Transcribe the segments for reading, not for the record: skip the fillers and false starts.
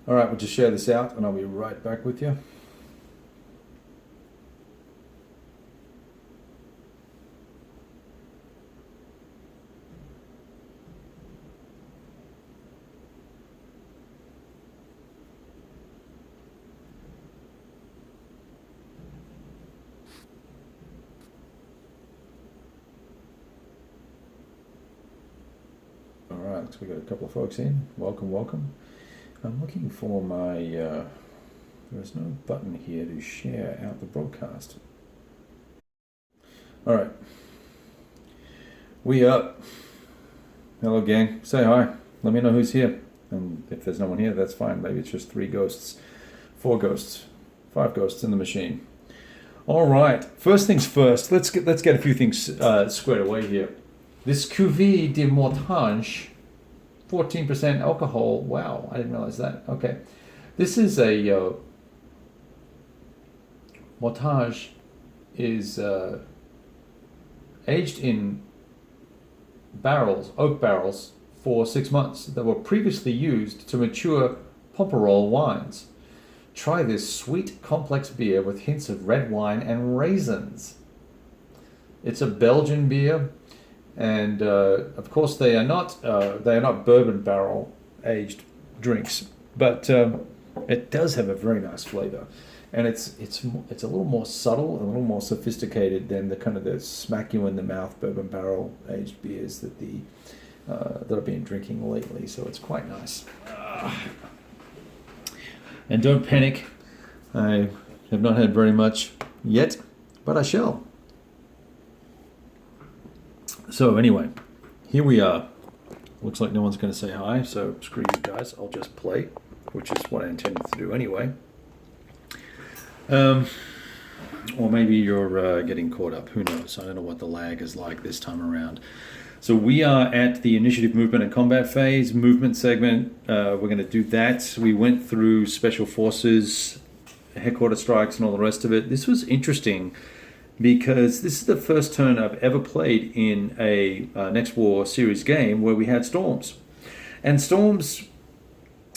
All right, we'll just share this out and I'll be right back with you. All right, so we got a couple of folks in. Welcome, welcome. I'm looking for my, there's no button here to share out the broadcast. All right. We up. Hello, gang. Say hi. Let me know who's here. And if there's no one here, that's fine. Maybe it's just 3 ghosts, 4 ghosts, 5 ghosts in the machine. All right. First things first. Let's get a few things squared away here. This Cuvée de Mortange, 14% alcohol. Wow, I didn't realize that. Okay. This is a Mortage is aged in barrels, oak barrels, for 6 months that were previously used to mature Pomperol wines. Try this sweet, complex beer with hints of red wine and raisins. It's a Belgian beer. And of course, they are not bourbon barrel aged drinks, but it does have a very nice flavor, and it's a little more subtle, a little more sophisticated than the kind of the smack you in the mouth bourbon barrel aged beers that I've been drinking lately. So it's quite nice. And don't panic, I have not had very much yet, but I shall. So anyway, here we are. Looks like no one's going to say hi, so screw you guys. I'll just play, which is what I intended to do anyway. Or maybe you're getting caught up. Who knows? I don't know what the lag is like this time around. So we are at the initiative, movement, and combat phase, movement segment. We're going to do that. We went through special forces, headquarter strikes, and all the rest of it. This was interesting, because this is the first turn I've ever played in a Next War series game where we had storms. And storms,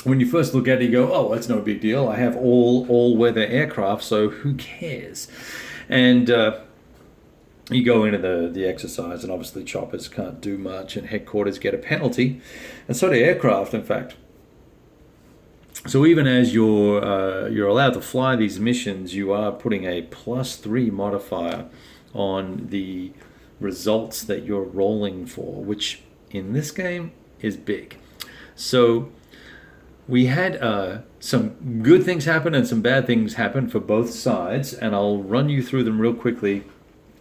when you first look at it, you go, oh, that's no big deal. I have all-weather aircraft, so who cares? And you go into the exercise, and obviously choppers can't do much, and headquarters get a penalty. And so do aircraft, in fact. So even as you're allowed to fly these missions, you are putting a +3 modifier on the results that you're rolling for, which in this game is big. So we had some good things happen and some bad things happen for both sides, and I'll run you through them real quickly,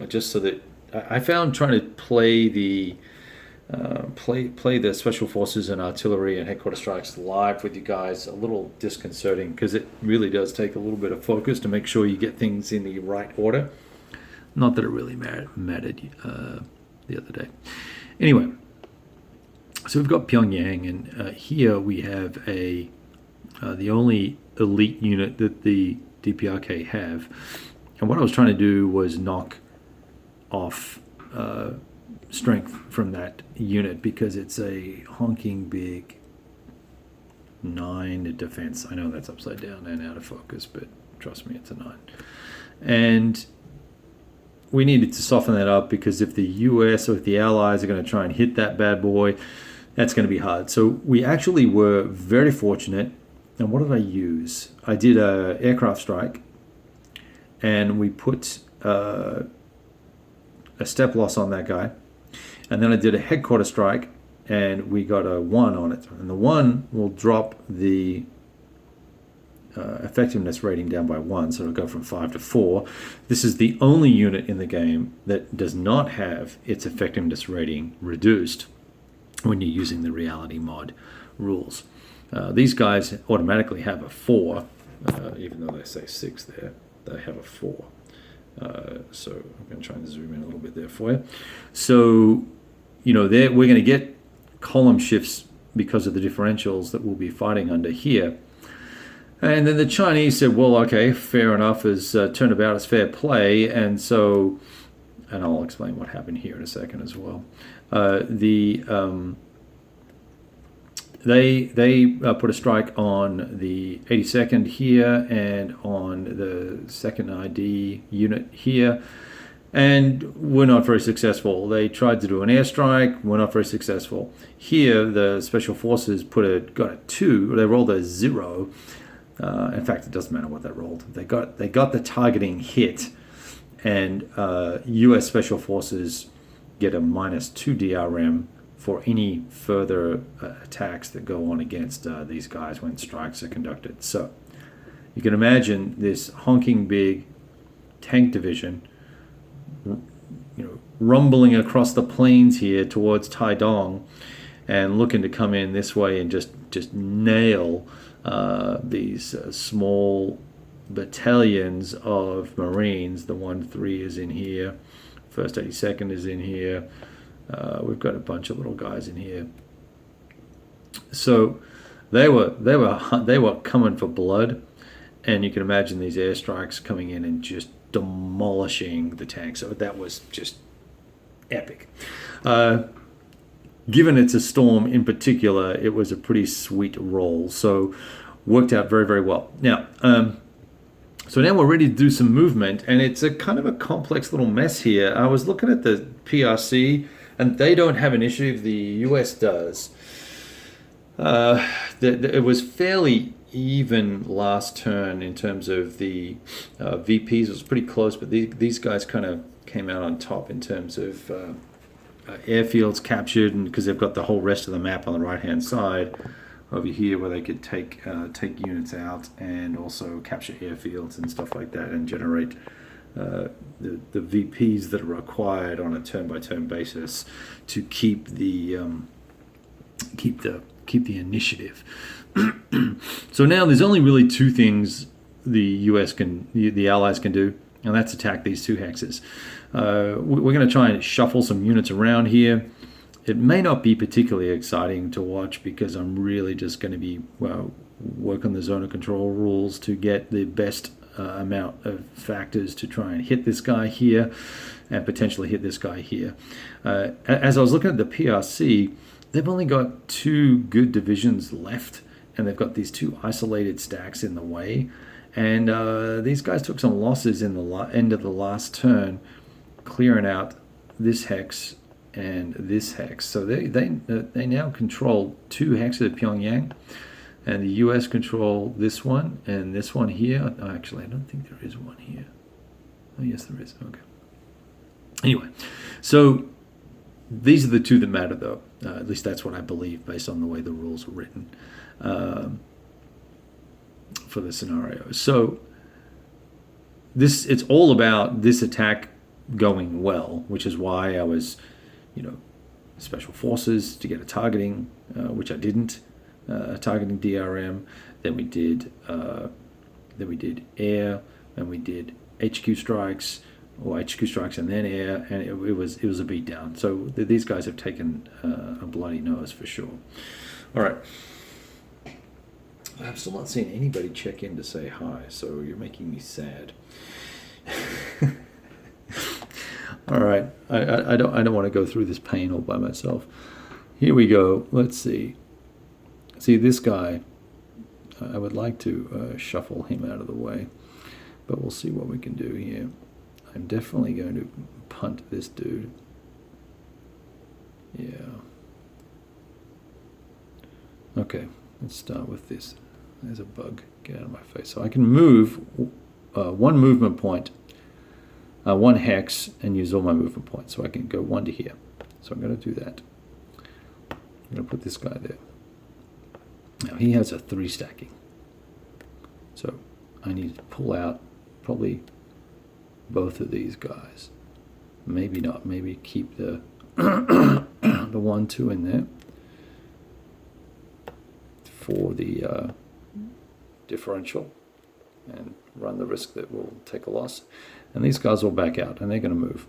just so that I found trying to play the special forces and artillery and headquarter strikes live with you guys a little disconcerting, because it really does take a little bit of focus to make sure you get things in the right order. Not that it really mattered the other day. Anyway, so we've got Pyongyang, and here we have the only elite unit that the DPRK have. And what I was trying to do was knock off strength from that unit, because it's a honking big 9 defense. I know that's upside down and out of focus, but trust me, it's a 9. And we needed to soften that up, because if the US or if the Allies are going to try and hit that bad boy, that's going to be hard. So we actually were very fortunate. And what did I use? I did a aircraft strike, and we put a step loss on that guy. And then I did a headquarter strike, and we got a 1 on it. And the 1 will drop the effectiveness rating down by 1, so it'll go from 5 to 4. This is the only unit in the game that does not have its effectiveness rating reduced when you're using the reality mod rules. These guys automatically have a 4, even though they say 6 there, they have a 4. So I'm going to try and zoom in a little bit there for you. So, we're going to get column shifts because of the differentials that we'll be fighting under here. And then the Chinese said, well, okay, fair enough, as turnabout is fair play. And so, and I'll explain what happened here in a second as well. They put a strike on the 82nd here and on the 2nd ID unit here, and were not very successful. They tried to do an airstrike, were not very successful. Here, the Special Forces got a 2. They rolled a 0. In fact, it doesn't matter what they rolled. They got the targeting hit, and U.S. Special Forces get a -2 DRM for any further attacks that go on against these guys when strikes are conducted. So you can imagine this honking big tank division, rumbling across the plains here towards Taidong, and looking to come in this way and just nail these small battalions of Marines. The 1-3 is in here, 1st 82nd is in here. We've got a bunch of little guys in here. So they were coming for blood, and you can imagine these airstrikes coming in and just demolishing the tank. So that was just epic. Given it's a storm in particular, it was a pretty sweet roll. So worked out very, very well. Now, so now we're ready to do some movement, and it's a kind of a complex little mess here. I was looking at the PRC, and they don't have an issue. The US does. It was fairly even last turn in terms of the VPs. It was pretty close, but these guys kind of came out on top in terms of airfields captured, and because they've got the whole rest of the map on the right-hand side over here where they could take units out and also capture airfields and stuff like that and generate the VPs that are required on a turn-by-turn basis to keep the initiative. So now there's only really 2 things the Allies can do, and that's attack these 2 hexes. We're going to try and shuffle some units around here. It may not be particularly exciting to watch because I'm really just going to be work on the zone of control rules to get the best amount of factors to try and hit this guy here and potentially hit this guy here. As I was looking at the PRC, they've only got 2 good divisions left, and they've got these 2 isolated stacks in the way. And these guys took some losses in the end of the last turn, clearing out this hex and this hex. So they now control 2 hexes of Pyongyang, and the U.S. control this one and this one here. Oh, actually, I don't think there is one here. Oh, yes, there is. Okay. Anyway, so these are the 2 that matter, though. At least that's what I believe based on the way the rules are written for the scenario. So it's all about this attack going well, which is why I was, Special Forces to get a targeting, which I didn't, targeting DRM. Then we did air, and we did HQ strikes, and then air, and it was a beatdown. So these guys have taken a bloody nose for sure. All right. I'm still not seeing anybody check in to say hi, so you're making me sad. All right, I don't want to go through this pain all by myself. Here we go. Let's see. See this guy. I would like to shuffle him out of the way, but we'll see what we can do here. I'm definitely going to punt this dude. Yeah. Okay, let's start with this. There's a bug. Get out of my face. So I can move 1 movement point, 1 hex, and use all my movement points. So I can go 1 to here. So I'm going to do that. I'm going to put this guy there. Now he has a 3 stacking. So I need to pull out probably both of these guys. Maybe not. Maybe keep the the 1-2 in there for the differential and run the risk that we'll take a loss. And these guys will back out, and they're going to move.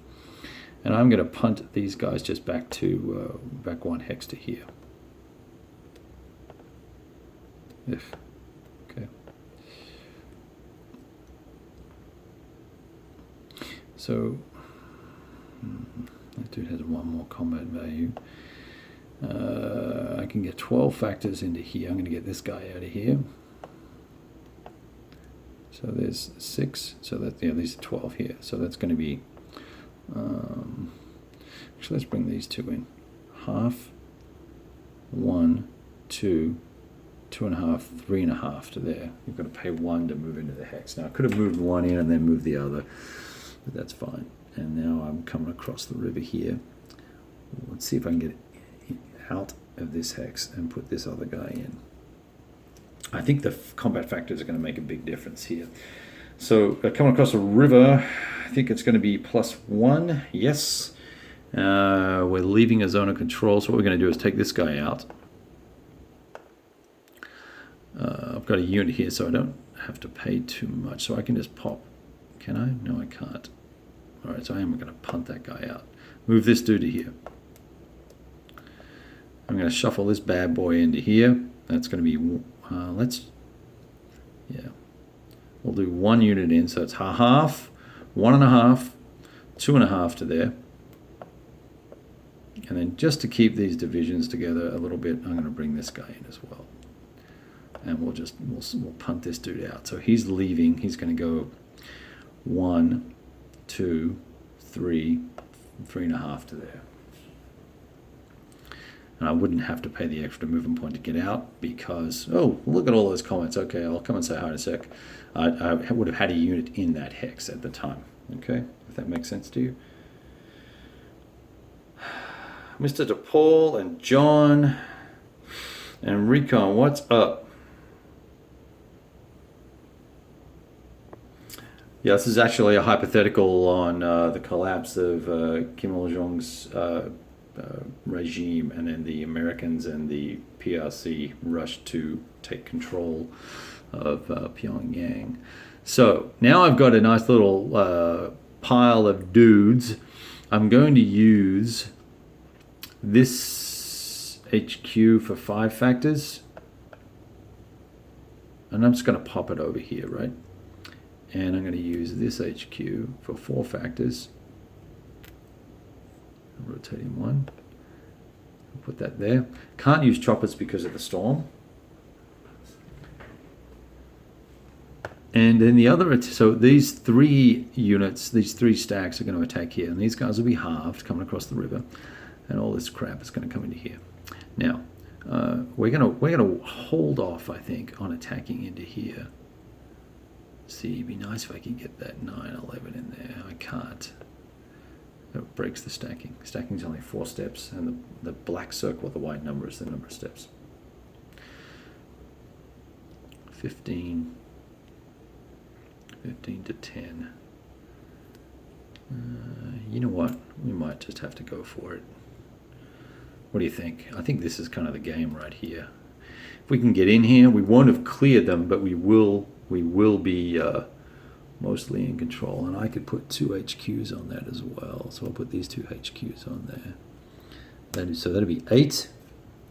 And I'm going to punt these guys just back to back 1 hex to here. Okay. So that dude has 1 more combat value. I can get 12 factors into here. I'm going to get this guy out of here. So there's 6. So that, yeah, these are 12 here. So that's going to be, actually let's bring these two in. Half, 1, 2, 2.5, 3.5 to there. You've got to pay 1 to move into the hex. Now I could have moved 1 in and then moved the other, but that's fine. And now I'm coming across the river here. Let's see if I can get it out of this hex and put this other guy in. I think the combat factors are going to make a big difference here. So coming across the river, I think it's going to be +1. Yes. We're leaving a zone of control, so what we're going to do is take this guy out. I've got a unit here, so I don't have to pay too much. So I can just pop. Can I? No, I can't. All right, so I am going to punt that guy out. Move this dude to here. I'm going to shuffle this bad boy into here. That's going to be, we'll do 1 unit in. So it's half, 1.5, 2.5 to there. And then just to keep these divisions together a little bit, I'm going to bring this guy in as well. And we'll punt this dude out. So he's leaving. He's going to go 1, 2, 3, 3.5 to there. And I wouldn't have to pay the extra movement point to get out because, oh, look at all those comments. Okay, I'll come and say hi in a sec. I would have had a unit in that hex at the time. Okay, if that makes sense to you. Mr. DePaul and John and Recon, what's up? Yeah, this is actually a hypothetical on the collapse of Kim Il-jung's regime, and then the Americans and the PRC rushed to take control of Pyongyang. So now I've got a nice little pile of dudes. I'm going to use this HQ for 5 factors, and I'm just going to pop it over here, right? And I'm going to use this HQ for 4 factors. Rotating 1. I'll put that there. Can't use choppers because of the storm. And then the other, so these 3 units, these 3 stacks are going to attack here, and these guys will be halved coming across the river, and all this crap is going to come into here. Now, we're going to hold off, I think, on attacking into here. See, it'd be nice if I could get that 9-11 in there. I can't. It breaks the stacking. Stacking is only 4 steps, and the black circle with the white number is the number of steps. 15 to 10. You know what? We might just have to go for it. What do you think? I think this is kind of the game right here. If we can get in here, we won't have cleared them, but we will be mostly in control. And I could put 2 HQs on that as well. So I'll put these 2 HQs on there. So that'll be 8.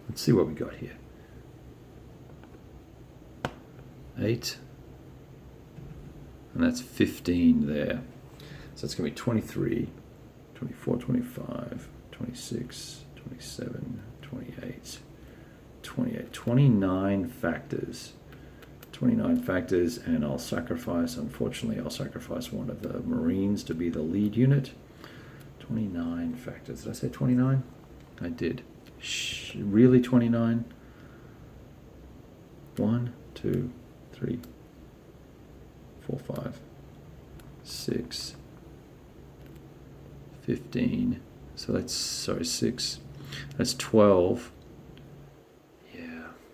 Let's see what we got here. 8. And that's 15 there. So it's going to be 23, 24, 25, 26, 27, 28, 28, 29 factors. 29 factors, and unfortunately, I'll sacrifice one of the Marines to be the lead unit. 29 factors. Did I say 29? I did. Really 29? 1, 2, 3, 4, 5, 6, 15. So that's, 6. That's 12. Yeah,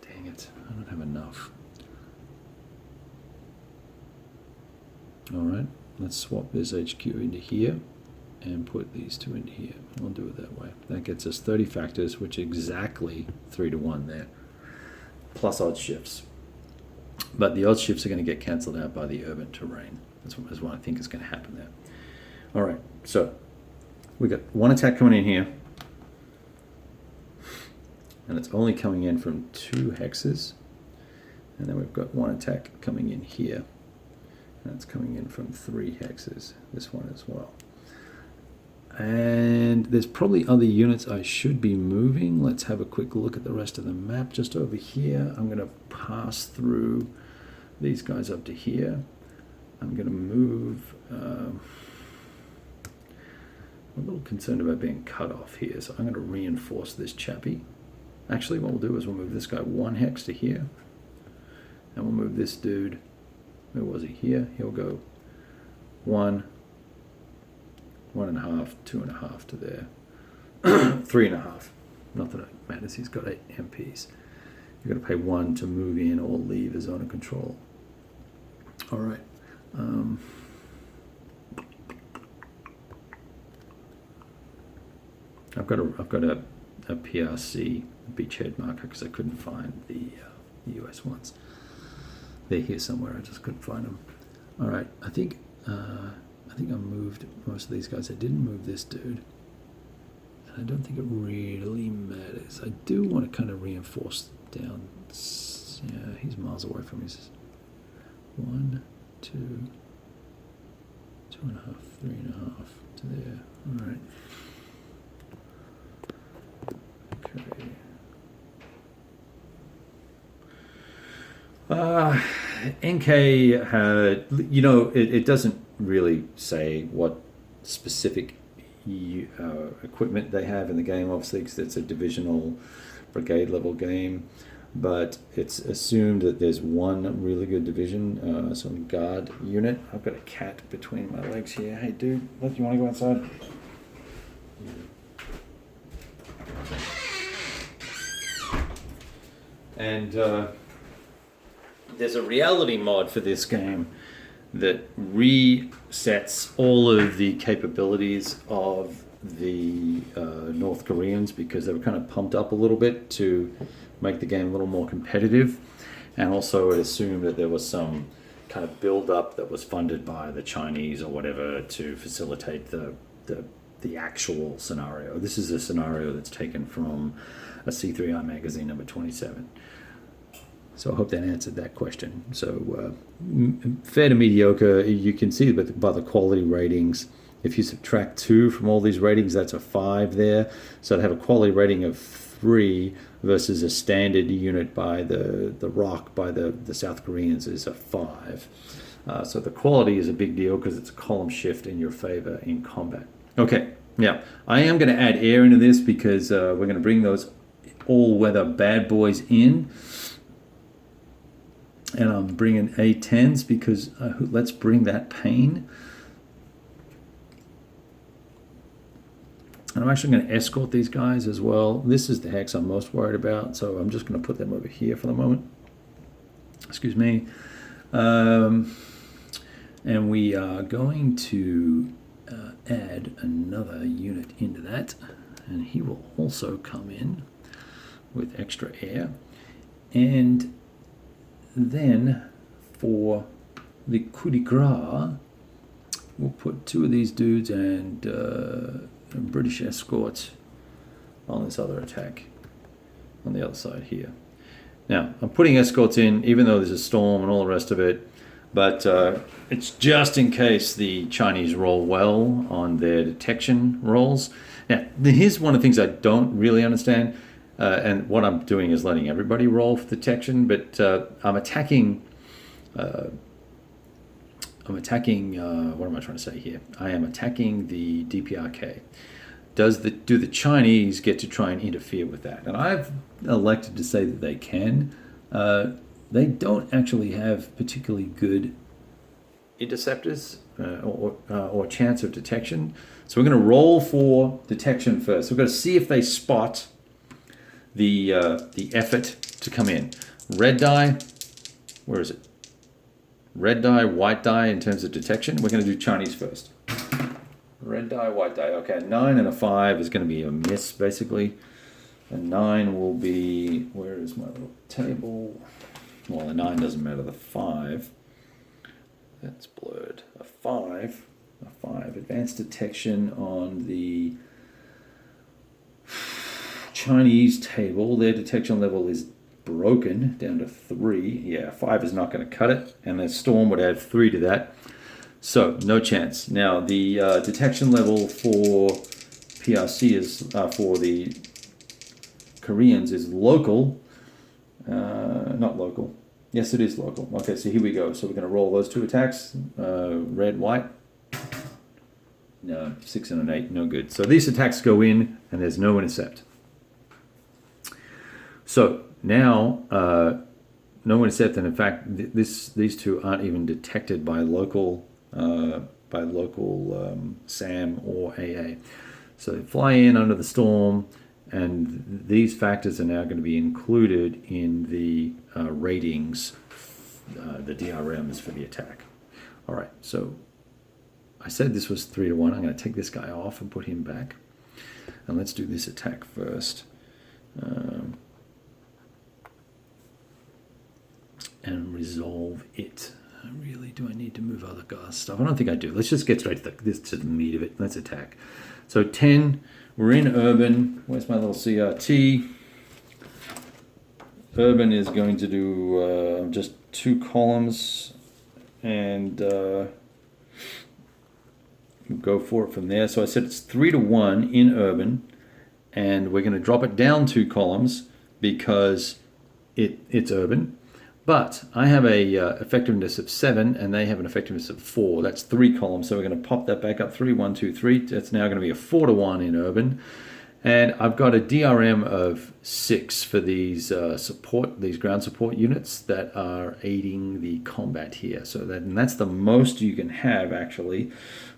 dang it. I don't have enough. All right, let's swap this HQ into here and put these 2 into here. I'll do it that way. That gets us 30 factors, which is exactly 3 to 1 there, plus odd shifts. But the odd shifts are going to get cancelled out by the urban terrain. That's what I think is going to happen there. All right, so we got 1 attack coming in here, and it's only coming in from 2 hexes, and then we've got 1 attack coming in here. And it's coming in from 3 hexes, this one as well. And there's probably other units I should be moving. Let's have a quick look at the rest of the map just over here. I'm going to pass through these guys up to here. I'm going to move. I'm a little concerned about being cut off here, so I'm going to reinforce this chappie. Actually, what we'll do is we'll move this guy 1 hex to here. And we'll move this dude, where was he? Here. He'll go 1, 1.5, 2.5 to there. 3.5. Not that it matters, he's got 8 MPs. You've got to pay 1 to move in or leave a zone of control. All right. I've got a PRC beachhead marker because I couldn't find the US ones. They're here somewhere. I just couldn't find them. All right. I think I moved most of these guys. I didn't move this dude. And I don't think it really matters. I do want to kind of reinforce down. Yeah, he's miles away from his 1, 2, 2.5, 3.5 to there. All right. Okay. NK had, it doesn't really say what specific equipment they have in the game, obviously, because it's a divisional brigade level game, but it's assumed that there's one really good division, some guard unit. I've got a cat between my legs here. Hey dude, look, you want to go outside? And there's a reality mod for this game that resets all of the capabilities of the North Koreans, because they were kind of pumped up a little bit to make the game a little more competitive. And also it assumed that there was some kind of build-up that was funded by the Chinese or whatever to facilitate the actual scenario. This is a scenario that's taken from a C3I magazine number 27. So I hope that answered that question. So fair to mediocre, you can see by the quality ratings. If you subtract 2 from all these ratings, that's a 5 there. So to have a quality rating of 3 versus a standard unit by the ROC by the South Koreans is a 5. So the quality is a big deal because it's a column shift in your favor in combat. Okay, now I am going to add air into this because we're going to bring those all-weather bad boys in. And I'm bringing A10s because let's bring that pain. And I'm actually going to escort these guys as well. This is the hex I'm most worried about, so I'm just going to put them over here for the moment. Excuse me. And we are going to add another unit into that. And he will also come in with extra air. And then for the coup de grace, we'll put 2 of these dudes and British escorts on this other attack on the other side here. Now, I'm putting escorts in, even though there's a storm and all the rest of it, but it's just in case the Chinese roll well on their detection rolls. Now, here's one of the things I don't really understand. And what I'm doing is letting everybody roll for detection, but I'm attacking. What am I trying to say here? I am attacking the DPRK. Do the Chinese get to try and interfere with that? And I've elected to say that they can. They don't actually have particularly good interceptors or chance of detection. So we're going to roll for detection first. We've got to see if they spot the effort to come in. Red die, where is it? Red die, white die in terms of detection. We're going to do Chinese first. Red die, white die. Okay, a 9 and a 5 is going to be a miss, basically. A 9 will be, where is my little table? Well, the 9 doesn't matter. The 5, that's blurred. A 5, advanced detection on the Chinese table. Their detection level is broken down to 3. Yeah, 5 is not going to cut it, and the storm would add 3 to that. So, no chance. Now, the detection level for PRC is, for the Koreans is local. Not local. Yes, it is local. Okay, so here we go. So we're going to roll those two attacks. Red, white. No, 6 and an 8, no good. So these attacks go in, and there's no intercept. So now, no intercept, and in fact, these two aren't even detected by local SAM or AA. So they fly in under the storm, and these factors are now going to be included in the ratings, the DRMs for the attack. All right, so I said this was 3 to 1. I'm going to take this guy off and put him back. And let's do this attack first. And resolve it. Really, do I need to move other guys' stuff? I don't think I do. Let's just get straight to the meat of it. Let's attack. So 10, we're in urban. Where's my little CRT? Urban is going to do just 2 columns and go for it from there. So I said it's 3 to 1 in urban, and we're going to drop it down 2 columns because it's urban. But I have a effectiveness of 7, and they have an effectiveness of 4. That's 3 columns, so we're going to pop that back up. 3, 1, 2, 3. That's now going to be a 4 to 1 in urban. And I've got a DRM of 6 for these these ground support units that are aiding the combat here. So that's the most you can have actually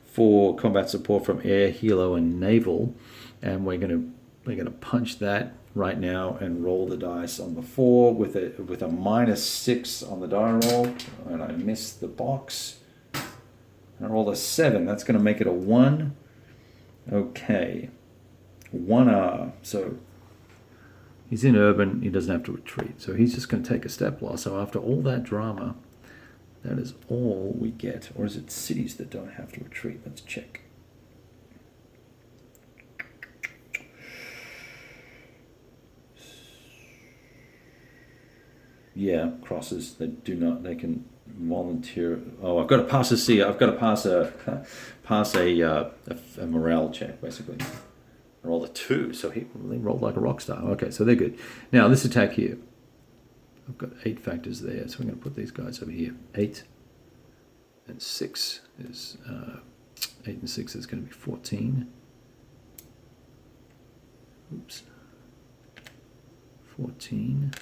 for combat support from air, helo, and naval. And we're gonna punch that right now and roll the dice on the 4 with a -6 on the die roll, and I missed the box. And I roll a 7. That's going to make it a 1. Okay, 1R. So he's in urban. He doesn't have to retreat. So he's just going to take a step loss. So after all that drama, that is all we get. Or is it cities that don't have to retreat? Let's check. Yeah, crosses that do not. They can volunteer. Oh, I've got to pass a C. I've got to pass a morale check basically. I rolled a 2, so he rolled like a rock star. Okay, so they're good. Now this attack here, I've got 8 factors there, so I'm going to put these guys over here. 8 and 6 is 8 and 6 is going to be 14. Oops. 14.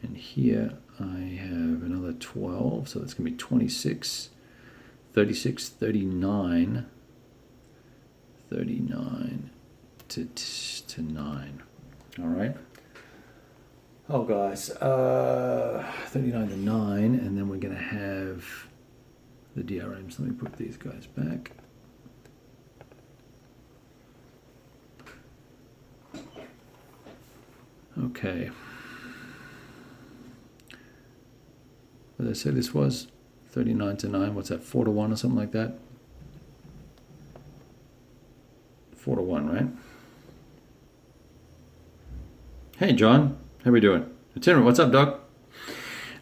And here I have another 12, so that's going to be 26, 36, 39, 39 to 9. All right. Oh, guys, 39 to 9, and then we're going to have the DRMs. Let me put these guys back. Okay. What did I say this was? 39 to 9. What's that? 4 to 1 or something like that? 4 to 1, right? Hey, John. How we doing? Itinerant, what's up, Doc?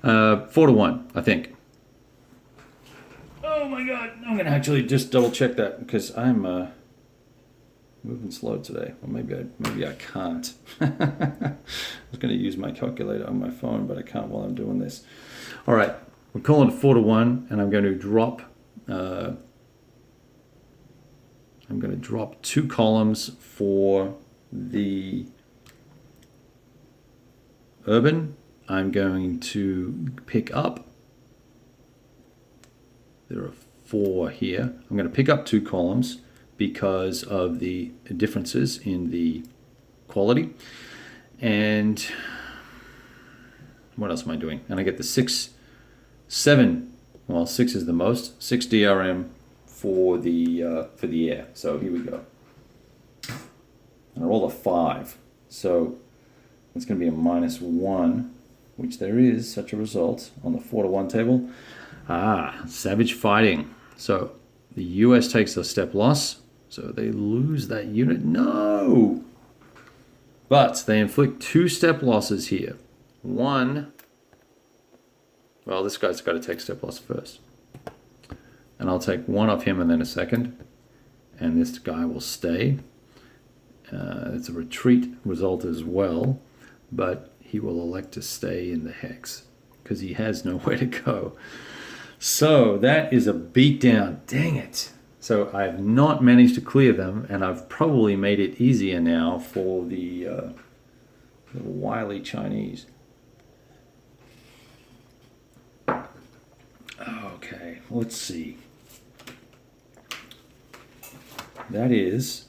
4 to 1, I think. Oh my God! I'm gonna actually just double check that because I'm moving slow today. Well, maybe I can't. I was gonna use my calculator on my phone, but I can't while I'm doing this. All right, we're calling it 4 to 1, and I'm going to drop. I'm going to drop 2 columns for the urban. I'm going to pick up. There are 4 here. I'm going to pick up 2 columns because of the differences in the quality. And what else am I doing? And I get the 7. Well, 6 is the most. 6 DRM for the air. So here we go. And I roll a 5. So it's going to be a -1, which there is such a result on the 4 to 1 table. Savage fighting. So the US takes a step loss. So they lose that unit. No! But they inflict 2 step losses here. 1. Well, this guy's got to take step loss first. And I'll take one off him and then a second. And this guy will stay. It's a retreat result as well, but he will elect to stay in the hex because he has nowhere to go. So that is a beatdown. Dang it. So I have not managed to clear them, and I've probably made it easier now for the wily Chinese. Okay, let's see. That is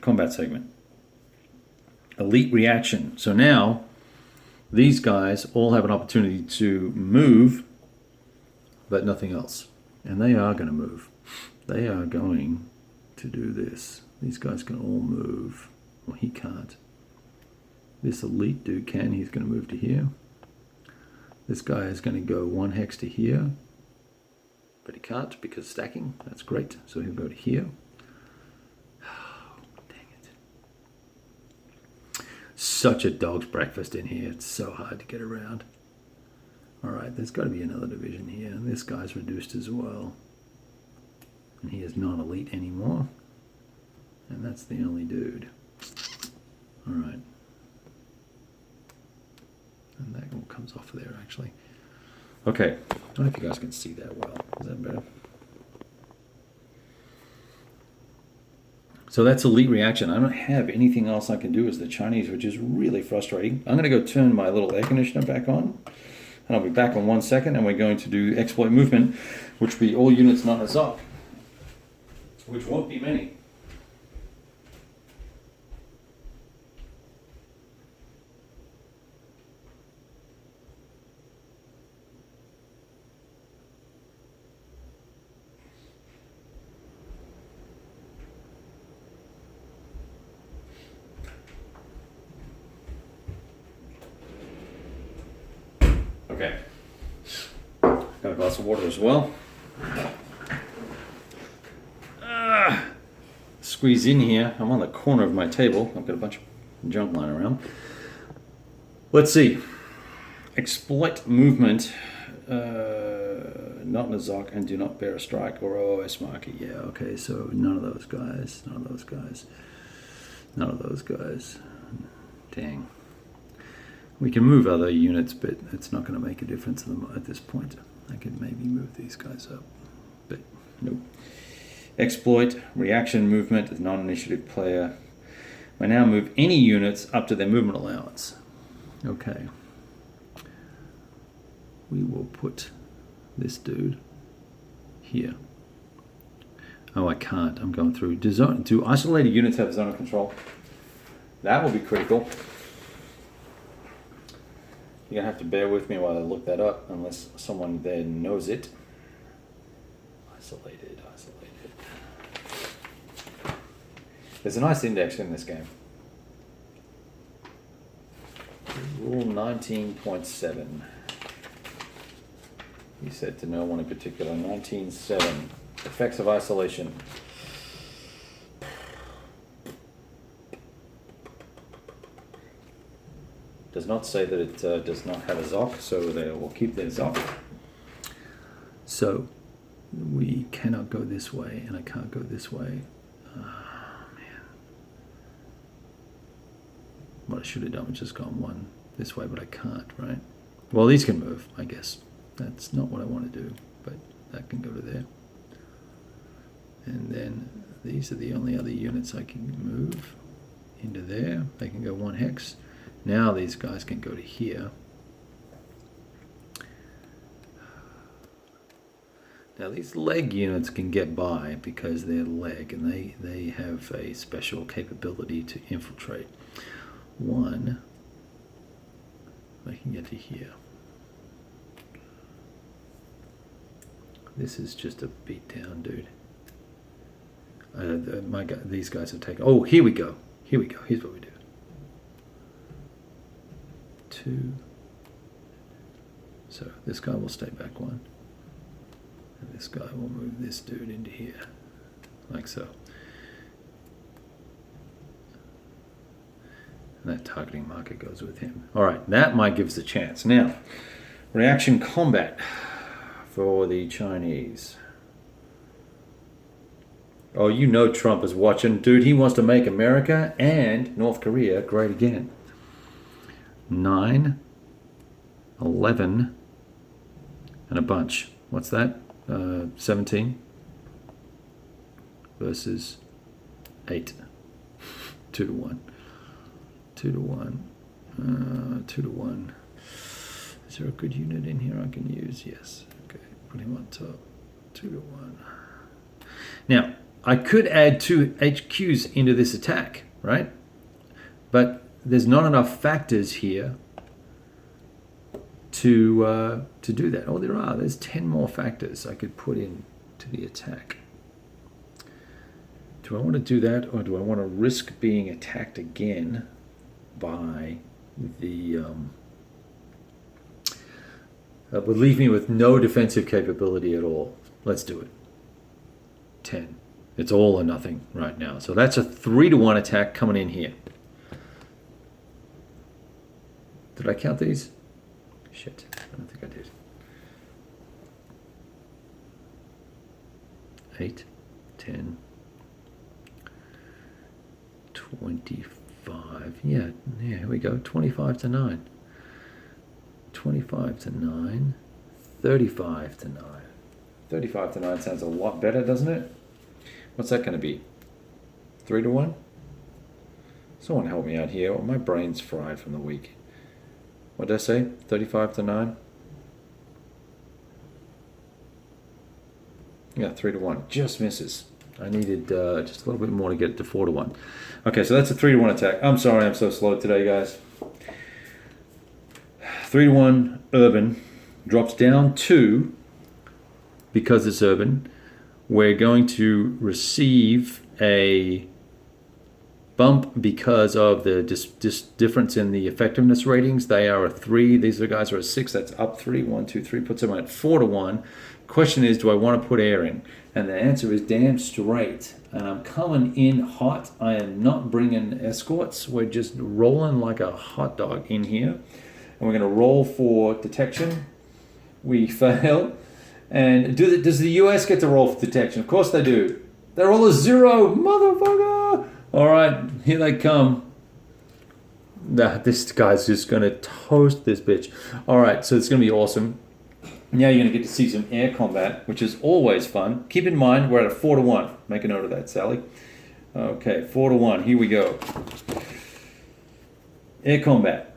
combat segment. Elite reaction. So now these guys all have an opportunity to move, but nothing else. And they are going to move. They are going to do this. These guys can all move. Well, he can't. This elite dude can. He's going to move to here. This guy is going to go one hex to here. But he can't because stacking. That's great. So he'll go to here. Such a dog's breakfast in here. It's so hard to get around. All right, there's got to be another division here. And this guy's reduced as well. And he is not elite anymore. And that's the only dude. All right. And that all comes off of there, actually. Okay. I don't know if you guys can see that well. Is that better? So that's elite reaction. I don't have anything else I can do as the Chinese, which is really frustrating. I'm going to go turn my little air conditioner back on. And I'll be back in 1 second. And we're going to do exploit movement, which will be all units not as up. Which won't be many. Okay. Got a glass of water as well. Squeeze in here. I'm on the corner of my table. I've got a bunch of junk lying around. Let's see. Exploit movement. Not Nazak and do not bear a strike or OS marker. Yeah, okay, so none of those guys. None of those guys. None of those guys. Dang. We can move other units, but it's not going to make a difference at this point. I could maybe move these guys up, but nope. Exploit, reaction movement, non-initiative player. I now move any units up to their movement allowance. Okay. We will put this dude here. Oh, I can't. I'm going through. Do isolated units have zone of control? That will be critical. You're going to have to bear with me while I look that up, unless someone there knows it. Isolated. There's a nice index in this game. Rule 19.7. He said to no one in particular. 19.7. Effects of isolation. Does not say that it does not have a ZOC, so they will keep their ZOC. So we cannot go this way, and I can't go this way. Man. What I should have done was just gone one this way, but I can't, right? Well, these can move, I guess. That's not what I want to do, but that can go to there. And then these are the only other units I can move into there. They can go one hex. Now these guys can go to here. Now these leg units can get by because they're leg and they have a special capability to infiltrate. One, they can get to here. This is just a beatdown, dude. These guys have taken. Oh, here we go. Here we go. Here's what we do. 2. So this guy will stay back one. And this guy will move this dude into here. Like so. And that targeting marker goes with him. Alright, that might give us a chance. Now, reaction combat. for the Chinese. Oh, you know Trump is watching. Dude, he wants to make America and North Korea great again. 9, 11, and a bunch. What's that? 17 versus 8. 2 to 1. 2 to 1. 2 to 1. Is there a good unit in here I can use? Yes. Okay, put him on top. 2 to 1. Now, I could add 2 HQs into this attack, right? But there's not enough factors here to do that. Oh, there are. There's 10 more factors I could put in to the attack. Do I want to do that, or do I want to risk being attacked again by the... would leave me with no defensive capability at all. Let's do it. 10. It's all or nothing right now. So that's a 3 to 1 attack coming in here. Did I count these? Shit, I don't think I did. 8, 10, 25. Yeah, here we go. 25 to 9. 25 to 9. 35 to 9. 35 to 9 sounds a lot better, doesn't it? What's that going to be? 3 to 1? Someone help me out here. My brain's fried from the week. What did I say? 35 to 9? Yeah, 3 to 1. Just misses. I needed just a little bit more to get it to 4 to 1. Okay, so that's a 3 to 1 attack. I'm sorry I'm so slow today, guys. 3 to 1 urban drops down to, because it's urban, we're going to receive a bump because of the difference in the effectiveness ratings. They are a 3. These other guys are a 6. That's up 3. 1, 2, 3. Puts them at 4 to 1. Question is, do I want to put air in? And the answer is damn straight. And I'm coming in hot. I am not bringing escorts. We're just rolling like a hot dog in here. And we're going to roll for detection. We fail. And does the US get to roll for detection? Of course they do. They roll a 0, motherfucker. All right, here they come. Nah, this guy's just going to toast this bitch. All right, so it's going to be awesome. Now you're going to get to see some air combat, which is always fun. Keep in mind, we're at a 4 to 1. Make a note of that, Sally. Okay, 4 to 1. Here we go. Air combat.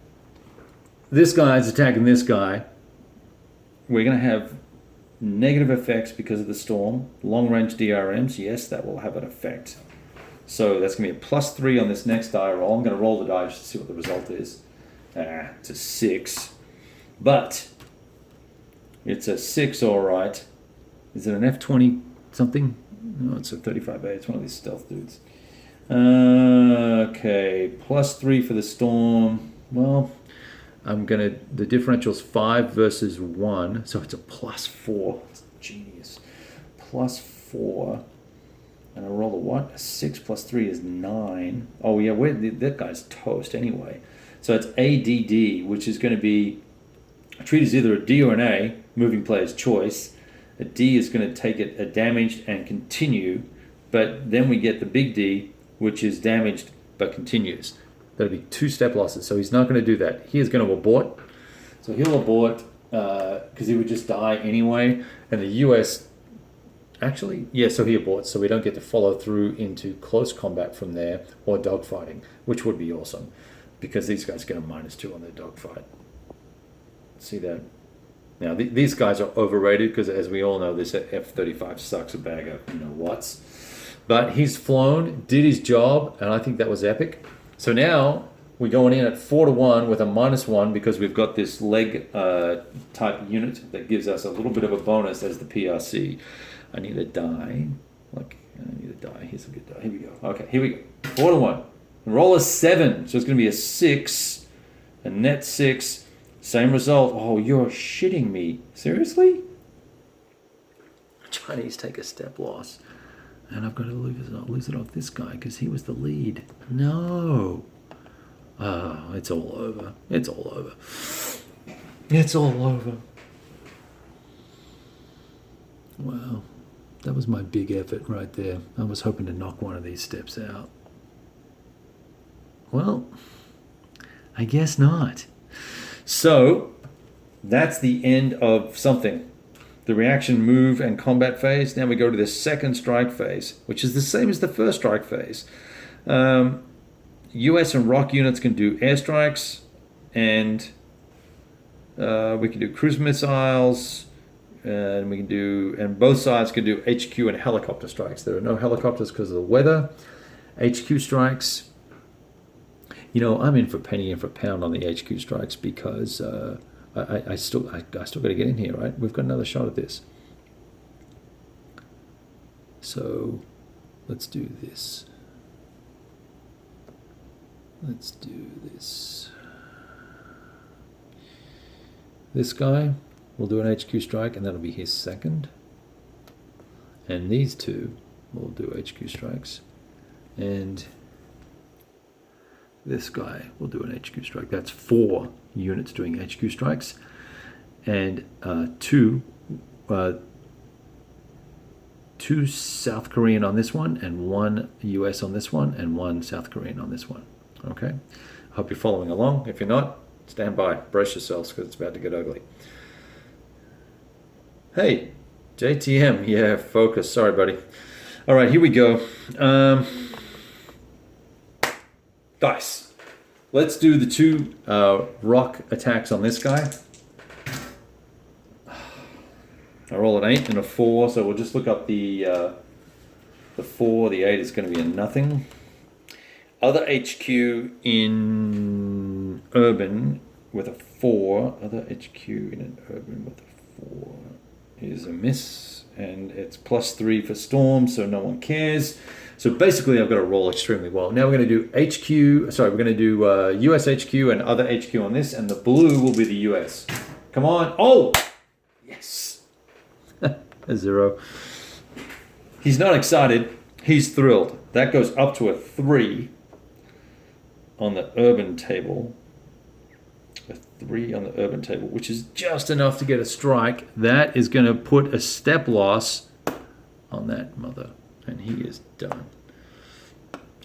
This guy is attacking this guy. We're going to have negative effects because of the storm. Long-range DRMs, yes, that will have an effect. So that's going to be a +3 on this next die roll. I'm going to roll the die just to see what the result is. It's a 6. But it's a 6, all right. Is it an F-20 something? No, it's a 35A. It's one of these stealth dudes. Okay, +3 for the storm. Well, the differential's 5 versus 1, so it's a +4. It's genius. +4. And I roll a what? A 6 + 3 is 9. Oh yeah, that guy's toast anyway. So it's ADD, which is going to be treated as either a D or an A, moving player's choice. A D is going to take it a damaged and continue, but then we get the big D, which is damaged but continues. That'll be 2 step losses, so he's not going to do that. He is going to abort. So he'll abort because he would just die anyway, and the US... Actually, yeah, so he aborts, so we don't get to follow through into close combat from there or dogfighting, which would be awesome because these guys get a -2 on their dogfight. See that? Now, these guys are overrated because, as we all know, this F-35 sucks a bag of what's. But he's flown, did his job, and I think that was epic. So now we're going in at 4 to 1 with a -1 because we've got this leg type unit that gives us a little bit of a bonus as the PRC. I need a die. Here's a good die. Here we go. Okay, here we go. 4 to 1. Roll a 7. So it's going to be a 6. A net 6. Same result. Oh, you're shitting me. Seriously? Chinese take a step loss. And I've got to lose it off this guy because he was the lead. No. Oh, it's all over. It's all over. It's all over. Wow, that was my big effort right there. I was hoping to knock one of these steps out. Well, I guess not. So, that's the end of something. The reaction, move, and combat phase. Now we go to the second strike phase, which is the same as the first strike phase. US and ROC units can do airstrikes, and we can do cruise missiles, and both sides can do HQ and helicopter strikes. There are no helicopters because of the weather. HQ strikes. I'm in for penny and for pound on the HQ strikes because I still got to get in here, right? We've got another shot at this. So let's do this. Let's do this. This guy will do an HQ strike, and that'll be his second. And these two will do HQ strikes. And this guy will do an HQ strike. That's 4 units doing HQ strikes. And two South Korean on this one, and 1 US on this one, and 1 South Korean on this one. Okay? I hope you're following along. If you're not, stand by. Brace yourselves because it's about to get ugly. Hey, JTM. Yeah, focus. Sorry, buddy. All right, here we go. Dice. Let's do the 2 rock attacks on this guy. I roll an 8 and a 4, so we'll just look up the 4. The 8 is going to be a nothing. Other HQ in urban with a 4. Other HQ in an urban with a 4 is a miss, and it's +3 for storm, so no one cares. So basically, I've got to roll extremely well. Now we're going to do HQ. Sorry, we're going to do US HQ and other HQ on this, and the blue will be the US. Come on! Oh, yes, a 0. He's not excited. He's thrilled. That goes up to a 3 on the urban table. A 3 on the urban table, which is just enough to get a strike. That is going to put a step loss on that mother. And he is done.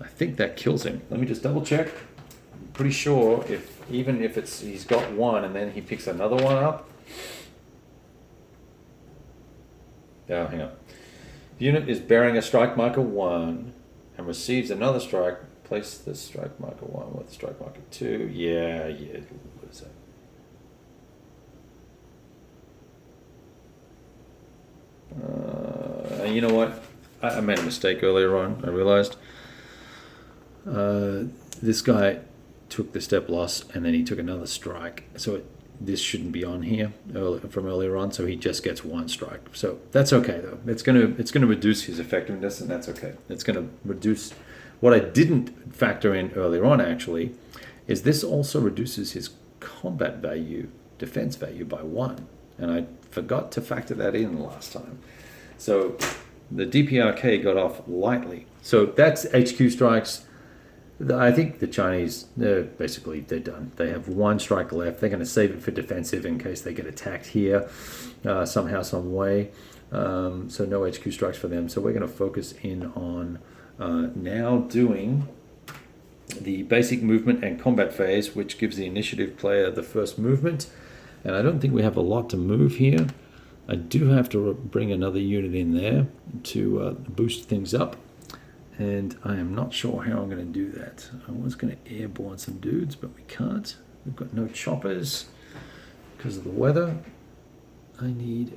I think that kills him. Let me just double check. I'm pretty sure even if he's got 1 and then he picks another one up. Oh, hang on. The unit is bearing a strike marker 1 and receives another strike. Place the strike marker 1 with strike marker 2. Yeah. What is that? You know what? I made a mistake earlier on. I realized this guy took the step loss and then he took another strike. So this shouldn't be on here from earlier on. So he just gets 1 strike. So that's okay though. It's gonna reduce his effectiveness, and that's okay. It's gonna reduce. What I didn't factor in earlier on actually is this also reduces his combat value, defense value by 1, and I forgot to factor that in last time. So the DPRK got off lightly. So that's HQ strikes. I think the Chinese, they're done. They have 1 strike left. They're going to save it for defensive in case they get attacked here somehow, some way. So no HQ strikes for them. So we're going to focus in on now doing the basic movement and combat phase, which gives the initiative player the first movement. And I don't think we have a lot to move here. I do have to bring another unit in there to boost things up, and I am not sure how I'm going to do that. I was going to airborne some dudes, but we can't. We've got no choppers because of the weather. I think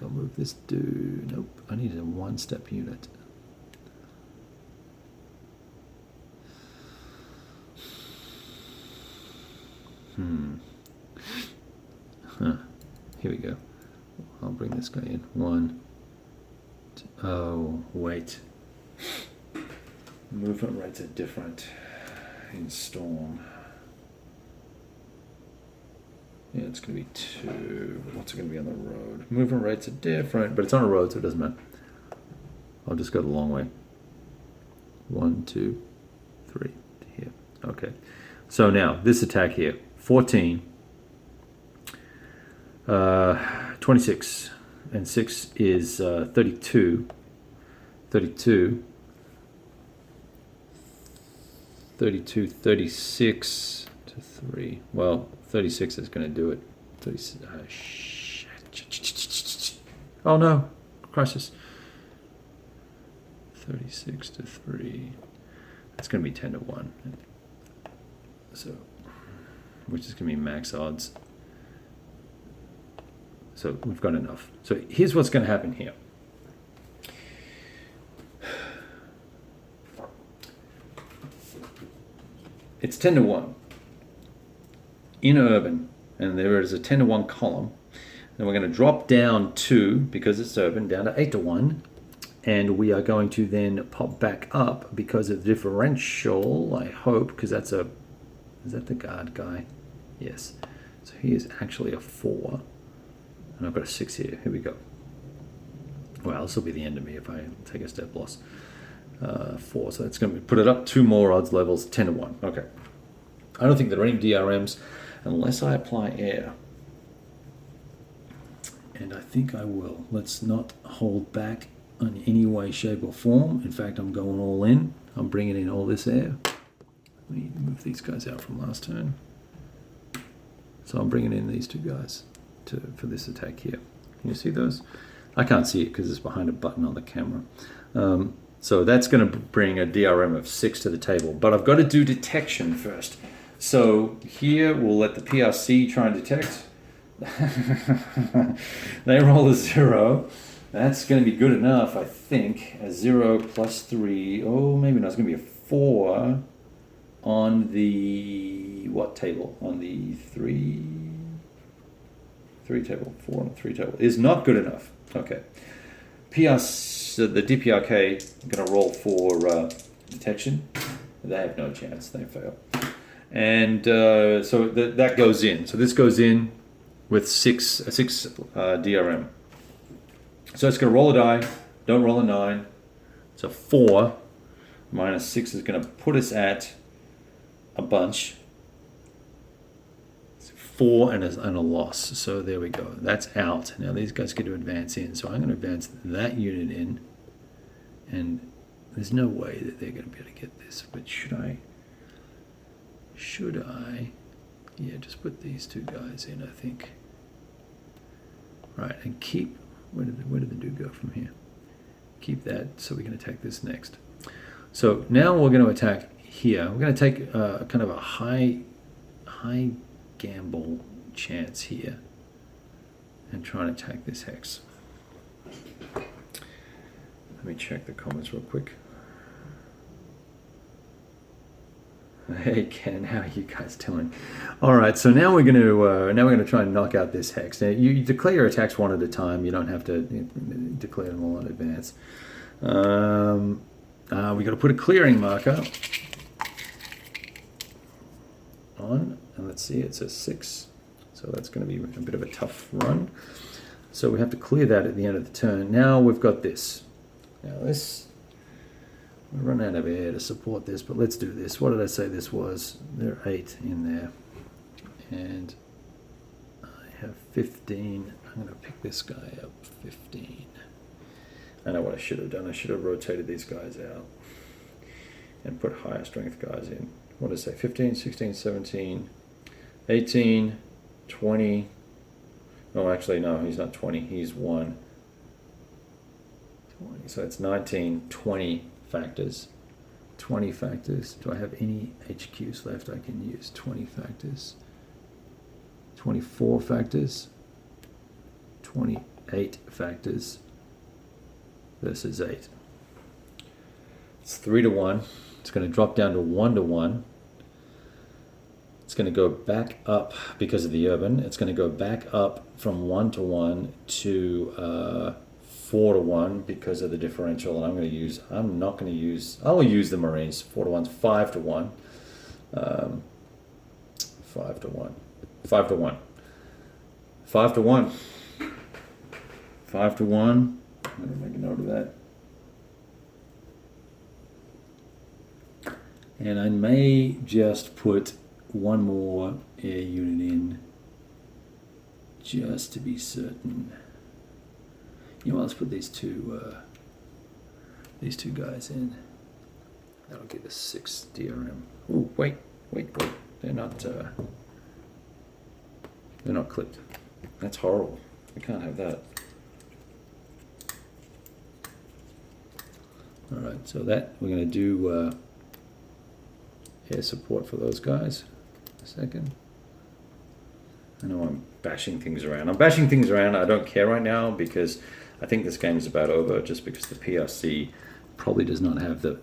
I'll move this dude. Nope, I need a 1-step unit. Here we go. I'll bring this guy in. 1, 2, oh, wait. Movement rates are different in Storm. Yeah, it's going to be 2. What's it going to be on the road? Movement rates are different, but it's on a road, so it doesn't matter. I'll just go the long way. 1, 2, 3 to here. Okay. So now, this attack here. 14. 26. and 6 is 32. 32. 32, 36 to 3. Well, 36 is going to do it. 36. Oh no, crisis. 36 to 3. That's going to be 10 to 1. So, which is going to be max odds. So we've got enough. So here's what's going to happen here. It's 10 to 1 in urban, and there is a 10 to 1 column. Then we're going to drop down to, because it's urban, down to 8 to 1. And we are going to then pop back up because of the differential, I hope, because that's a, is that the guard guy? Yes. So he is actually a 4. And I've got a 6 here. Here we go. Well, this will be the end of me if I take a step loss. 4. So it's going to put it up 2 more odds levels, 10 to 1. Okay. I don't think there are any DRMs unless I apply air. And I think I will. Let's not hold back in any way, shape, or form. In fact, I'm going all in. I'm bringing in all this air. Let me move these guys out from last turn. So I'm bringing in these 2 guys for this attack here. Can you see those? I can't see it because it's behind a button on the camera. So that's going to bring a DRM of 6 to the table. But I've got to do detection first. So here we'll let the PRC try and detect. They roll a 0. That's going to be good enough, I think. A 0 plus 3. Oh, maybe not. It's going to be a 4 on the what table? On the 3 table. 4 on the 3 table is not good enough. Okay. PRC, the DPRK, going to roll for detection. They have no chance. They fail. And so that goes in. So this goes in with a 6 DRM. So it's going to roll a die. Don't roll a 9. It's a 4. Minus 6 is going to put us at a bunch. It's 4 and a loss. So there we go. That's out. Now these guys get to advance in. So I'm going to advance that unit in. And there's no way that they're going to be able to get this. But should I? Yeah, just put these 2 guys in, I think. Right, and keep, where did the dude go from here? Keep that so we can attack this next. So now we're going to attack here. We're going to take kind of a high gamble chance here and try and attack this hex. Let me check the comments real quick. Hey Ken, how are you guys doing? All right, so now we're going to try and knock out this hex. Now you declare your attacks one at a time. You don't have to declare them all in advance. We got to put a clearing marker on, and let's see, it's a 6. So that's going to be a bit of a tough run. So we have to clear that at the end of the turn. Now we've got this. Now this. We run out of air to support this, but let's do this. What did I say this was? There are 8 in there. And I have 15. I'm going to pick this guy up, 15. I know what I should have done. I should have rotated these guys out and put higher strength guys in. What did I say? 15, 16, 17, 18, 20. Oh, actually, no, he's not 20. He's 1. 20. So it's 19, 20. Factors, 20 factors. Do I have any HQs left I can use? 20 factors, 24 factors, 28 factors versus 8. It's 3 to 1. It's going to drop down to 1 to 1. It's going to go back up because of the urban. It's going to go back up from 1 to 1 to 4 to 1 because of the differential, and I will use the Marines. 4 to 1's 5 to 1. 5 to 1. 5 to 1. 5 to 1. 5 to 1. I'm going to make a note of that. And I may just put 1 more air unit in just to be certain. You know, let's put these two guys in. That'll give us 6 DRM. Oh, wait. They're not clipped. That's horrible. We can't have that. All right, so that we're going to do air support for those guys. A second. I know I'm bashing things around. I don't care right now because I think this game is about over just because the PRC probably does not have the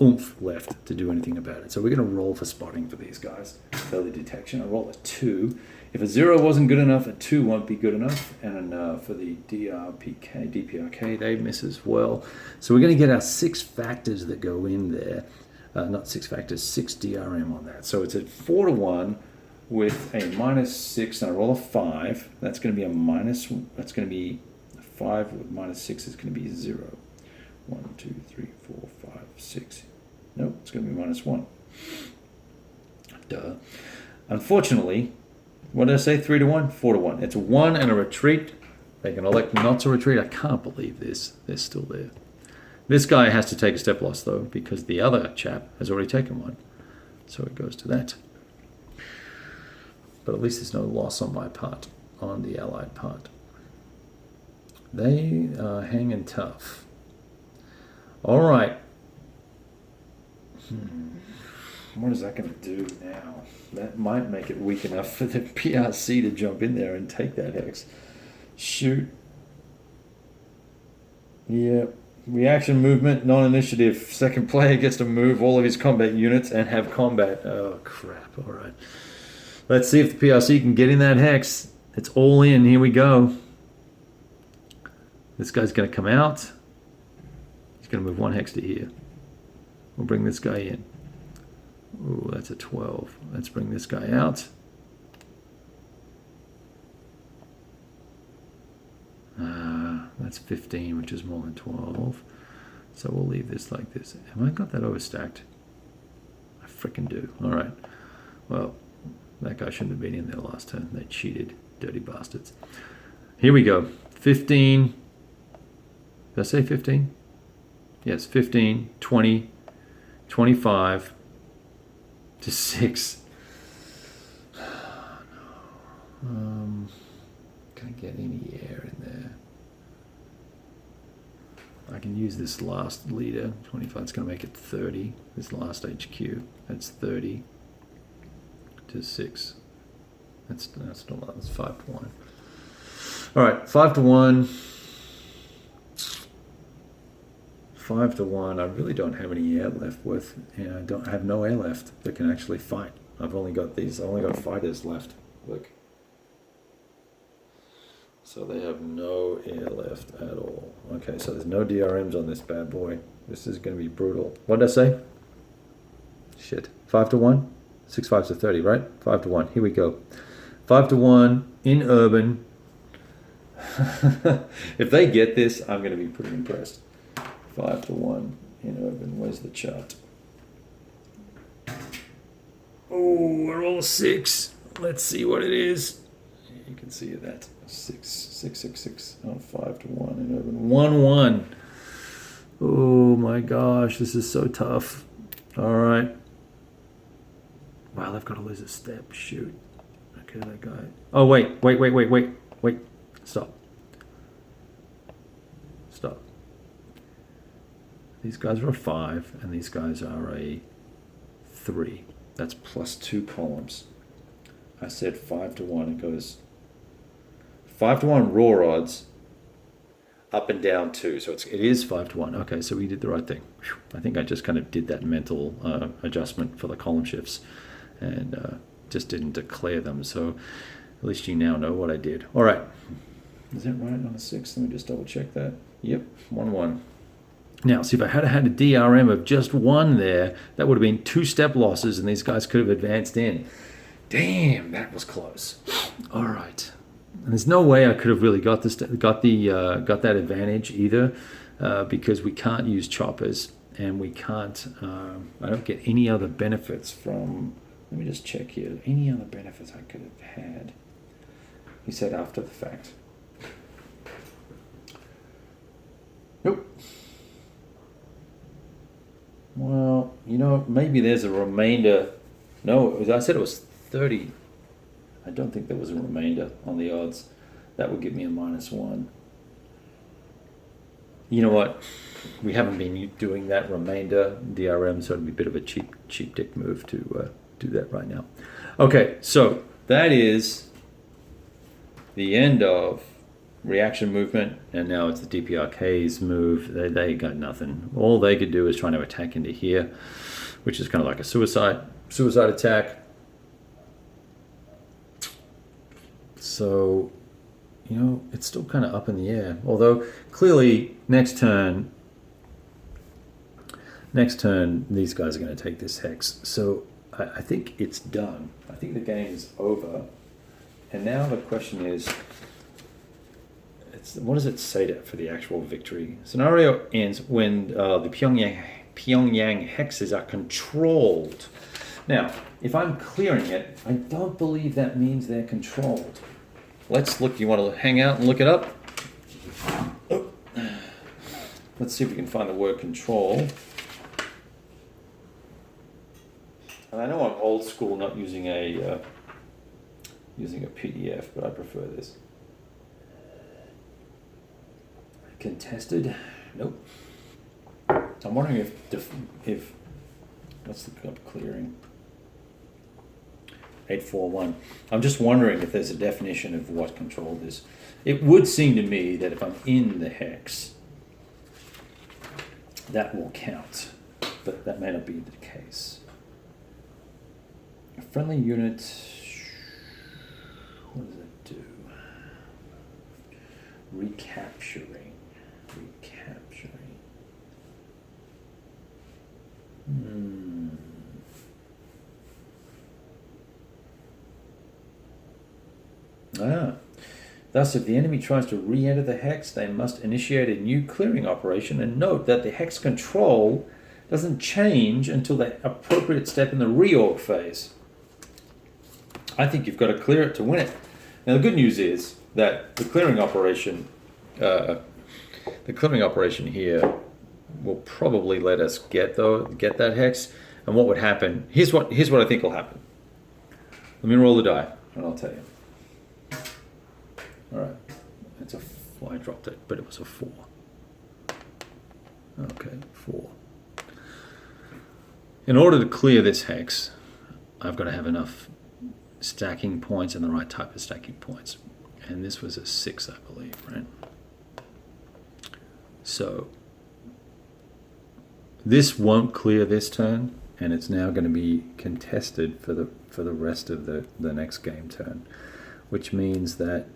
oomph left to do anything about it. So we're going to roll for spotting for these guys. Failure detection. I roll a 2. If a 0 wasn't good enough, a 2 won't be good enough. And for the DPRK, they miss as well. So we're going to get our 6 factors that go in there. Not 6 factors, 6 DRM on that. So it's at 4 to 1 with a -6, and I roll a 5. That's going to be a minus. That's going to be 5 with -6 is going to be 0. 1, 2, 3, 4, 5, 6. Nope, it's going to be -1. Duh. Unfortunately, what did I say? 3 to 1? 4 to 1. It's a 1 and a retreat. They can elect not to retreat. I can't believe this. They're still there. This guy has to take a step loss, though, because the other chap has already taken one. So it goes to that. But at least there's no loss on my part, on the allied part. They are hanging tough. All right. What is that going to do now? That might make it weak enough for the PRC to jump in there and take that hex. Shoot. Yeah. Reaction movement, non-initiative. Second player gets to move all of his combat units and have combat. Oh, crap. All right. Let's see if the PRC can get in that hex. It's all in. Here we go. This guy's going to come out. He's going to move 1 hex to here. We'll bring this guy in. Ooh, that's a 12. Let's bring this guy out. That's 15, which is more than 12. So we'll leave this like this. Have I got that overstacked? I frickin' do. All right. Well, that guy shouldn't have been in there last turn. They cheated. Dirty bastards. Here we go. 15. Did I say 15? Yes, 15, 20, 25 to 6. No. Can I get any air in there? I can use this last leader. 25. It's going to make it 30. This last HQ. That's 30 to 6. That's not a lot. That's 5 to 1. All right, 5 to 1. 5 to 1. I really don't have any air left with. I don't have no air left that can actually fight. I've only got these. I've only got fighters left. Look. So they have no air left at all. Okay, so there's no DRMs on this bad boy. This is going to be brutal. What did I say? Shit. 5 to 1? 6 5s to 30, right? 5 to 1. Here we go. 5 to 1 in urban. If they get this, I'm going to be pretty impressed. 5 to 1 in urban. Where's the chart? Oh, we're all 6. Let's see what it is. You can see that. 6, 6, 6, 6. Oh, 5 to 1 in urban. 1, 1. Oh my gosh, this is so tough. All right. Wow, they've got to lose a step. Shoot. Okay, that guy. Oh, wait. Stop. Stop. These guys are a 5, and these guys are a 3. That's plus 2 columns. I said 5 to 1. It goes 5 to 1 raw odds, up and down 2. So it is 5 to 1. Okay, so we did the right thing. Whew. I think I just kind of did that mental adjustment for the column shifts and just didn't declare them. So at least you now know what I did. All right. Is that right on a 6? Let me just double check that. Yep, 1, 1. Now, see, if I had had a DRM of just 1 there, that would have been 2 step losses, and these guys could have advanced in. Damn, that was close. All right. And there's no way I could have really got that advantage either, because we can't use choppers, and we can't. I don't get any other benefits from. Let me just check here. Any other benefits I could have had? He said after the fact. Nope. Well, maybe there's a remainder. No, I said it was 30. I don't think there was a remainder on the odds. That would give me a -1. You know what? We haven't been doing that remainder DRM, so it'd be a bit of a cheap dick move to do that right now. Okay, so that is the end of reaction movement, and now it's the DPRK's move. They got nothing. All they could do is trying to attack into here, which is kind of like a suicide attack. So, it's still kind of up in the air. Although clearly next turn these guys are going to take this hex. So I think it's done. I think the game is over. And now the question is, what does it say for the actual victory? Scenario ends when the Pyongyang hexes are controlled. Now, if I'm clearing it, I don't believe that means they're controlled. Let's look. You want to hang out and look it up? Oh. Let's see if we can find the word control. And I know I'm old school, not using a PDF, but I prefer this. Contested? Nope. I'm wondering if let's look up clearing. 841. I'm just wondering if there's a definition of what controlled is. It would seem to me that if I'm in the hex, that will count, but that may not be the case. A friendly unit. What does it do? Recapturing. Thus, if the enemy tries to re-enter the hex, they must initiate a new clearing operation, and note that the hex control doesn't change until the appropriate step in the reorg phase. I think you've got to clear it to win it. Now, the good news is that the clearing operation here will probably let us get that hex. And what would happen? Here's what I think will happen. Let me roll the die, and I'll tell you. All right, I dropped it, but it was a 4. Okay, 4. In order to clear this hex, I've got to have enough stacking points and the right type of stacking points. And this was a 6, I believe, right? So this won't clear this turn, and it's now going to be contested for the rest of the next game turn, which means that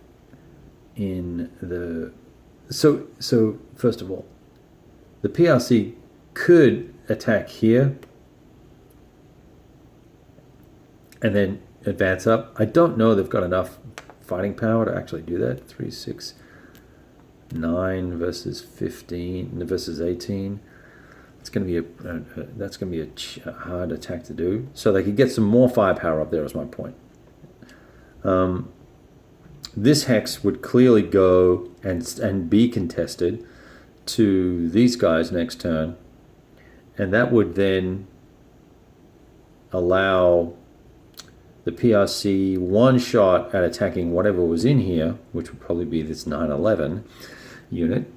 so first of all, the PRC could attack here and then advance up. I don't know they've got enough fighting power to actually do that. 3, 6, 9 versus 15 versus 18. It's going to be that's going to be a hard attack to do. So they could get some more firepower up there. Is my point. This hex would clearly go and be contested to these guys next turn, and that would then allow the PRC one shot at attacking whatever was in here, which would probably be this 911 unit,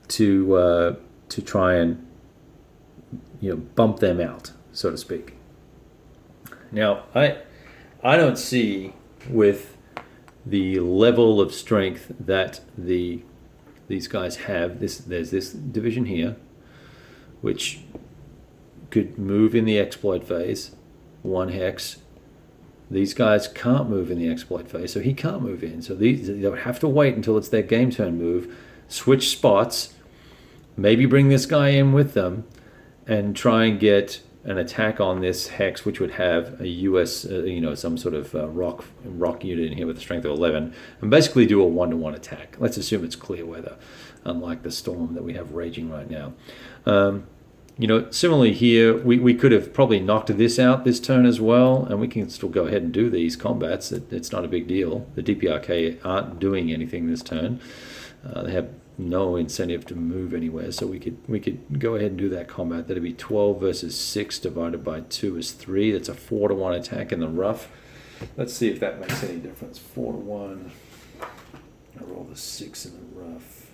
to try and bump them out, so to speak. Now, I don't see with the level of strength that these guys have. There's this division here, which could move in the exploit phase, 1 hex. These guys can't move in the exploit phase, so he can't move in. So they'll have to wait until it's their game turn move, switch spots, maybe bring this guy in with them, and try and get an attack on this hex, which would have a US, some sort of rock unit in here with a strength of 11, and basically do a 1-to-1 attack. Let's assume it's clear weather, unlike the storm that we have raging right now. Similarly here, we could have probably knocked this out this turn as well, and we can still go ahead and do these combats. It's not a big deal. The DPRK aren't doing anything this turn. They have no incentive to move anywhere. So we could go ahead and do that combat. That'd be 12 versus 6 divided by 2 is 3. That's a 4-to-1 attack in the rough. Let's see if that makes any difference. 4-to-1. I roll the 6 in the rough.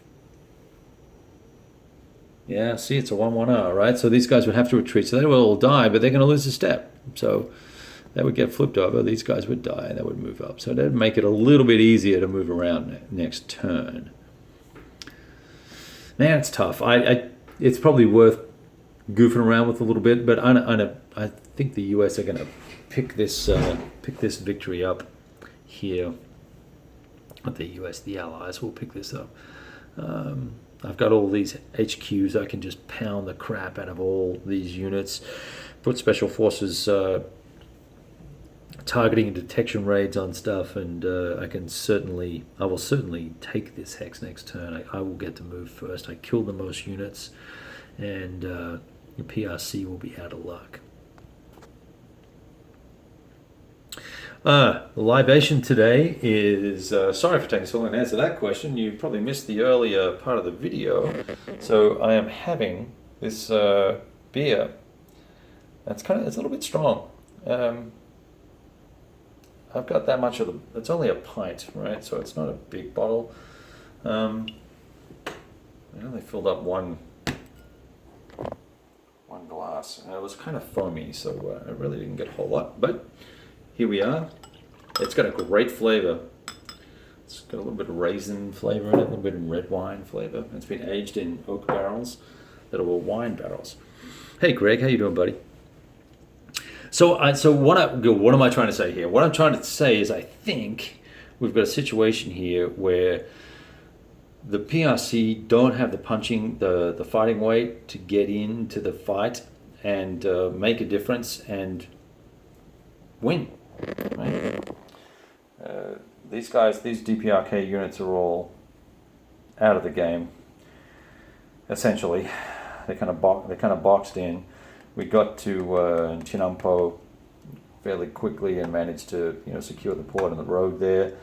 Yeah, see, it's a 1-1-0, right? So these guys would have to retreat. So they will all die, but they're going to lose a step. So they would get flipped over. These guys would die, and they would move up. So that'd make it a little bit easier to move around next turn. Man, it's tough. It's probably worth goofing around with a little bit, but I think the US are going to pick this victory up here. Not the US, the Allies will pick this up. I've got all these HQs. I can just pound the crap out of all these units. Put special forces targeting and detection raids on stuff, and I will certainly take this hex next turn. I will get to move first. I kill the most units, and the PRC will be out of luck. The libation today is, sorry for taking so long to answer that question. You probably missed the earlier part of the video. So I am having this beer. It's a little bit strong. I've got that much of it's only a pint, right? So it's not a big bottle. I only filled up one glass. And it was kind of foamy, so I really didn't get a whole lot. But here we are. It's got a great flavor. It's got a little bit of raisin flavor in it, a little bit of red wine flavor. It's been aged in oak barrels that are wine barrels. Hey, Greg, how you doing, buddy? So what am I trying to say here? What I'm trying to say is I think we've got a situation here where the PRC don't have the fighting weight to get into the fight and make a difference and win. Right? These DPRK units are all out of the game. Essentially, they're kind of boxed in. We got to Chinampo fairly quickly and managed to secure the port and the road there.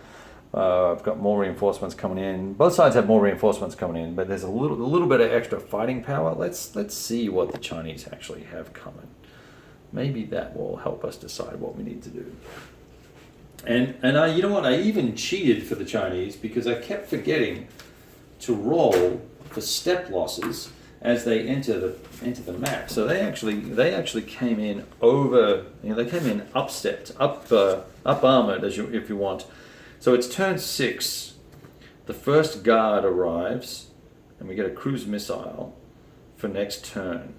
I've got more reinforcements coming in. Both sides have more reinforcements coming in, but there's a little bit of extra fighting power. Let's see what the Chinese actually have coming. Maybe that will help us decide what we need to do. And you know what? I even cheated for the Chinese because I kept forgetting to roll for step losses as they enter the map. So they actually came in over. They came in up-stepped, up armored, if you want. So it's turn 6. The first guard arrives, and we get a cruise missile for next turn.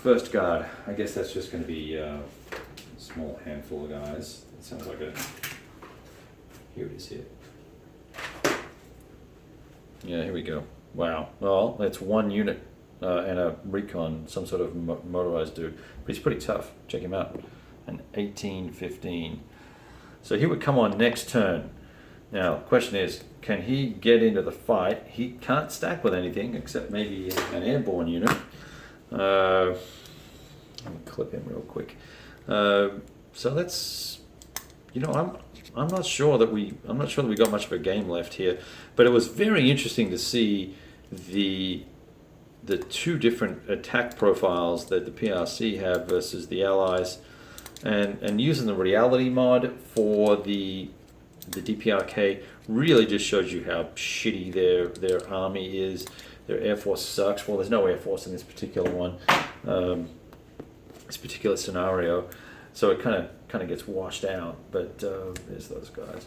First guard. I guess that's just going to be a small handful of guys. It sounds like here it is here. Yeah, here we go. Wow. Well, that's one unit and a recon, some sort of motorized dude. But he's pretty tough. Check him out. An 18-15. So he would come on next turn. Now, the question is, can he get into the fight? He can't stack with anything except maybe an airborne unit. Let me clip him real quick. So let's, I'm not sure that we got much of a game left here, but it was very interesting to see the two different attack profiles that the PRC have versus the Allies, and using the reality mod for the DPRK really just shows you how shitty their army is. Their air force sucks. Well, there's no air force in this particular one, this particular scenario, so it kind of gets washed out. But there's those guys.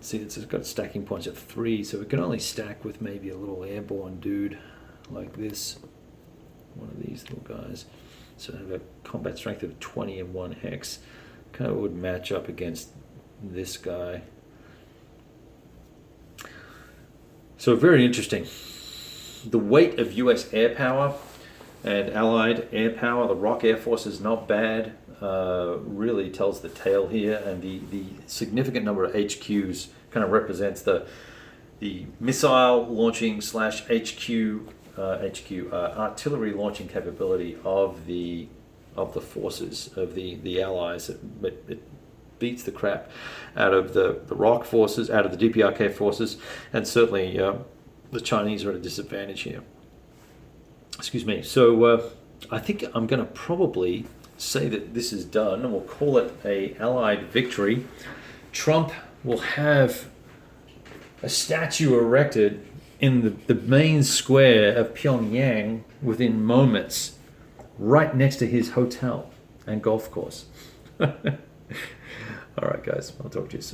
See, it's got stacking points at 3, so it can only stack with maybe a little airborne dude like this, one of these little guys. So I have a combat strength of 20 and 1 hex. Kind of would match up against this guy. So very interesting. The weight of US air power and Allied air power, the ROC Air Force is not bad, really tells the tale here, and the significant number of HQs kind of represents the missile launching / HQ artillery launching capability of the forces of the Allies. But beats the crap out of the ROC forces, out of the DPRK forces, and certainly the Chinese are at a disadvantage here. Excuse me. So I think I'm going to probably say that this is done, and we'll call it a Allied victory. Trump will have a statue erected in the main square of Pyongyang within moments, right next to his hotel and golf course. All right, guys, I'll talk to you soon.